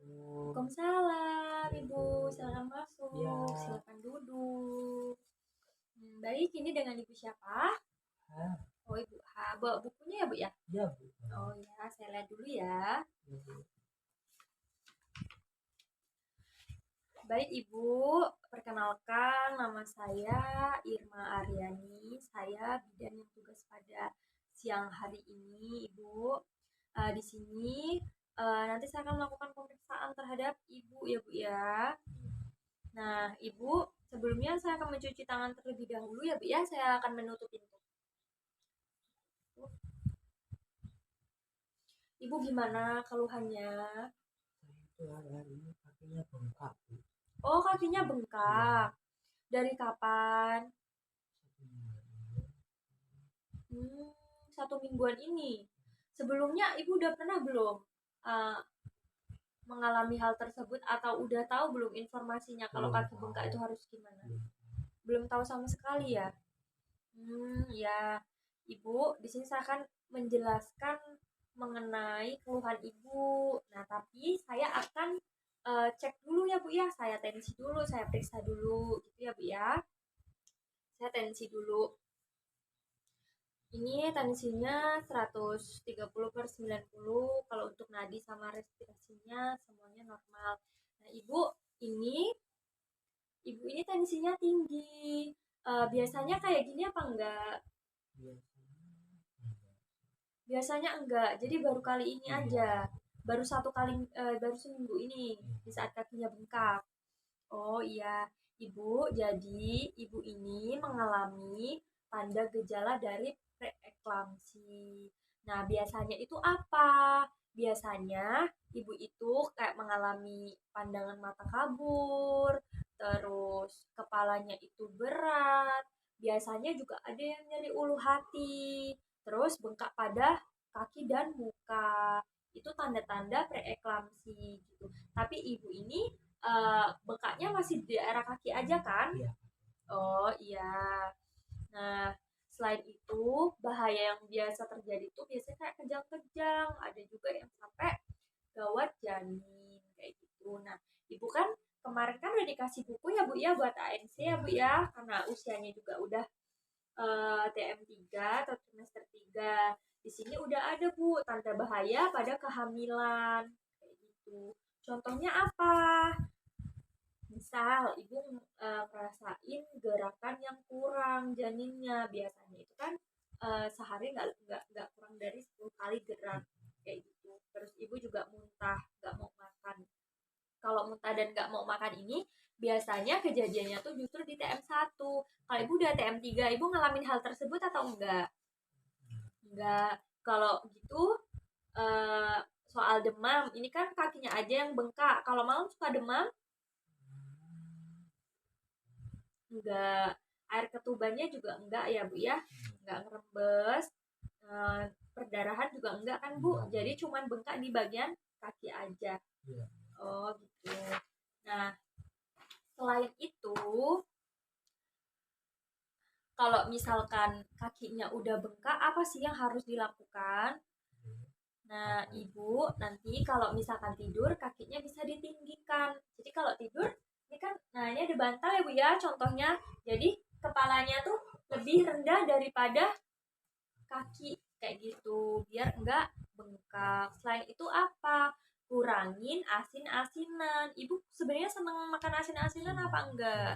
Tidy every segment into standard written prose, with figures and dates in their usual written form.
Assalamualaikum. Waalaikumsalam, Ibu. Assalamualaikum. Silakan Ya, masuk. Silakan duduk. Baik, ini dengan Ibu siapa? ah, Oh, Ibu H. Bawa bukunya ya, Bu ya? ya Bu. Oh ya, saya lihat dulu ya. Ya, Bu. Baik, Ibu. Perkenalkan, nama saya Irma Aryani. Saya bidan yang tugas pada siang hari ini, Ibu. Di sini nanti saya akan melakukan pemeriksaan terhadap Ibu ya, Bu ya. Nah, Ibu, sebelumnya saya akan mencuci tangan terlebih dahulu ya, Bu ya. Saya akan menutup pintu. Ibu gimana keluhannya? Saya itu hari ini kakinya bengkak, Bu. Oh, kakinya Iya, bengkak. Dari kapan? satu minggu ini. Hmm, 1 mingguan ini. Sebelumnya Ibu udah pernah belum uh, mengalami hal tersebut atau udah tahu belum informasinya kalau Belum kaki bengkak tahu. itu harus gimana? Belum. Belum tahu sama sekali ya? Ya, Ibu, di sini saya akan menjelaskan mengenai keluhan Ibu. Nah, tapi saya akan cek dulu ya, Bu ya. Saya tensi dulu, saya periksa dulu gitu ya, Bu ya. Saya tensi dulu. Ini tensinya 130/90. Kalau untuk nadi sama respirasinya semuanya normal. Nah, ini Ibu ini tensinya tinggi. Biasanya kayak gini apa enggak? Biasanya Biasanya enggak, jadi baru kali ini enggak. aja. Baru seminggu ini di saat kakinya bengkak. Oh iya, Ibu, jadi Ibu ini mengalami tanda gejala dari preeklamsi. Nah, biasanya itu apa? Biasanya Ibu itu kayak mengalami pandangan mata kabur, terus kepalanya itu berat, biasanya juga ada yang nyeri ulu hati, terus bengkak pada kaki dan muka. Itu tanda-tanda preeklamsi gitu. Tapi Ibu ini bengkaknya masih di daerah kaki aja kan? Iya. Oh iya. Nah, selain itu bahaya yang biasa terjadi tuh biasanya kayak kejang-kejang, ada juga yang sampai gawat janin kayak gitu. Nah, Ibu kan kemarin kan udah dikasih buku ya Bu ya buat ANC ya Bu ya, karena usianya juga udah TM3 atau trimester 3. Di sini udah ada Bu tanda bahaya pada kehamilan kayak gitu. Contohnya apa? Misal ibu ngerasain gerakan yang kurang janinnya, biasanya itu kan sehari nggak kurang dari 10 kali gerak kayak gitu. Terus ibu juga muntah, nggak mau makan. Kalau muntah dan nggak mau makan ini biasanya kejadiannya tuh justru di TM1. Kalau ibu udah TM3, ibu ngalamin hal tersebut atau enggak? Enggak. Kalau gitu eh, soal demam, ini kan kakinya aja yang bengkak. Kalau malam suka demam? Enggak. Air ketubannya juga enggak ya Bu ya? Enggak ngerembes. Eh, Perdarahan juga enggak kan Bu? Enggak. Jadi cuman bengkak di bagian kaki aja. Iya. Oh gitu. Nah, selain itu, kalau misalkan kakinya udah bengkak, apa sih yang harus dilakukan? Nah, Ibu nanti kalau misalkan tidur, kakinya bisa ditinggikan. Jadi kalau tidur, ini kan, nah ini ada bantal ya Bu ya, contohnya. Jadi kepalanya tuh lebih rendah daripada kaki kayak gitu, biar enggak bengkak. Selain itu apa? Kurangin asin-asinan. Ibu sebenarnya seneng makan asin-asinan apa enggak?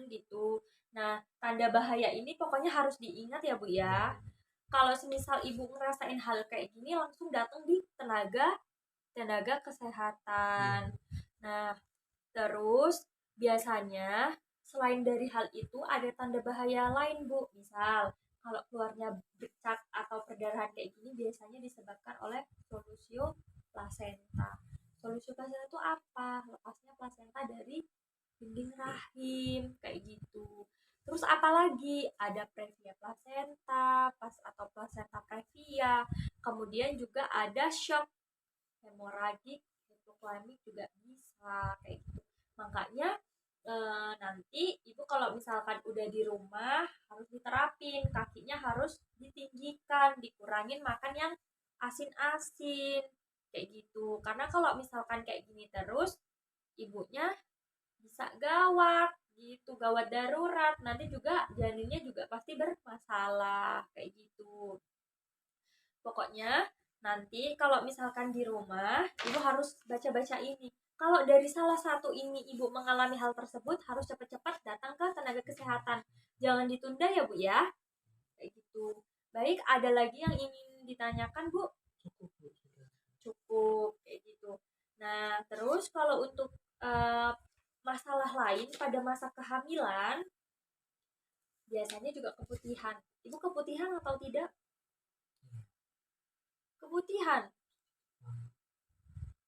Gitu. Nah, tanda bahaya ini pokoknya harus diingat ya Bu ya. Kalau semisal Ibu ngerasain hal kayak gini, langsung datang di tenaga tenaga kesehatan. Nah, terus biasanya selain dari hal itu ada tanda bahaya lain, Bu. Misal, kalau keluarnya bercak atau perdarahan kayak gini biasanya disebabkan oleh solusio plasenta. Solusio plasenta itu apa? Lepasnya plasenta dari dinding rahim kayak gitu. Terus apalagi ada previa placenta, pas atau placenta previa. Kemudian juga ada shock hemoragik, hipoklamik juga bisa kayak gitu. Makanya nanti ibu kalau misalkan udah di rumah harus diterapin, kakinya harus ditinggikan, dikurangin makan yang asin-asin. kayak gitu. Karena kalau misalkan kayak gini terus, ibunya bisa gawat gitu, gawat darurat. Nanti juga janinnya juga pasti bermasalah kayak gitu. Pokoknya nanti kalau misalkan di rumah, ibu harus baca-baca ini. Kalau dari salah satu ini ibu mengalami hal tersebut, harus cepat-cepat datang ke tenaga kesehatan. Jangan ditunda ya Bu ya. Kayak gitu. Baik, ada lagi yang ingin ditanyakan Bu? Cukup Bu, sudah. Cukup kayak gitu. Nah, terus kalau untuk masalah lain pada masa kehamilan, biasanya juga keputihan. Ibu keputihan atau tidak? Keputihan.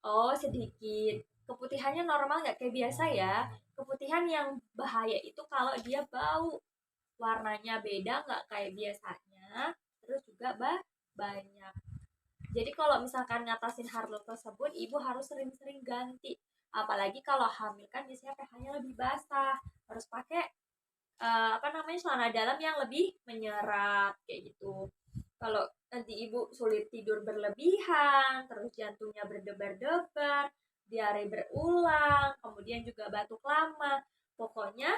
Oh, sedikit. Keputihannya normal nggak kayak biasa ya. Keputihan yang bahaya itu kalau dia bau. Warnanya beda nggak kayak biasanya. Terus juga banyak. Jadi kalau misalkan ngatasin hal tersebut, ibu harus sering-sering ganti. Apalagi kalau hamil kan biasanya pH-nya lebih basah. Harus pakai apa namanya celana dalam yang lebih menyerap kayak gitu. Kalau nanti ibu sulit tidur berlebihan, terus jantungnya berdebar-debar, diare berulang, kemudian juga batuk lama. Pokoknya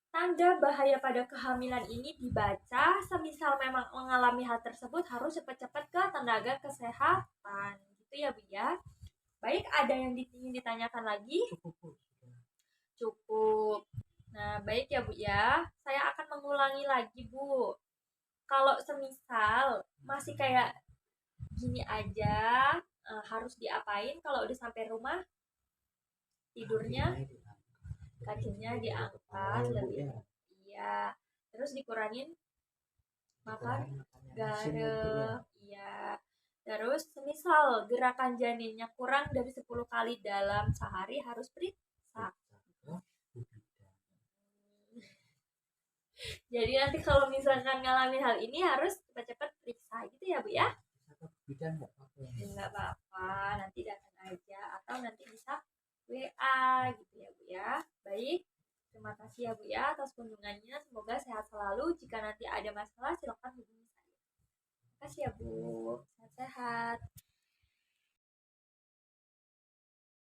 tanda bahaya pada kehamilan ini dibaca, semisal memang mengalami hal tersebut harus cepat-cepat ke tenaga kesehatan. Gitu ya Bu ya. Baik, ada yang ingin ditanyakan lagi? Cukup Bu, sudah. Cukup. Nah, baik ya Bu ya. Saya akan mengulangi lagi Bu. Kalau semisal masih kayak gini aja, harus diapain kalau udah sampai rumah? Tidurnya kakinya diangkat lebih. Iya. Terus dikurangin makan garam. Iya. Terus semisal gerakan janinnya kurang dari 10 kali dalam sehari harus periksa. Jadi nanti kalau misalkan ngalamin hal ini harus cepat-cepat periksa gitu ya Bu ya. Bidan nggak apa-apa. Nggak apa-apa, nanti datang aja atau nanti bisa WA gitu ya Bu ya. Baik, terima kasih ya Bu ya atas kunjungannya. Semoga sehat selalu. Jika nanti ada masalah silakan hubungi saya. Terima kasih ya Bu. Sehat-sehat.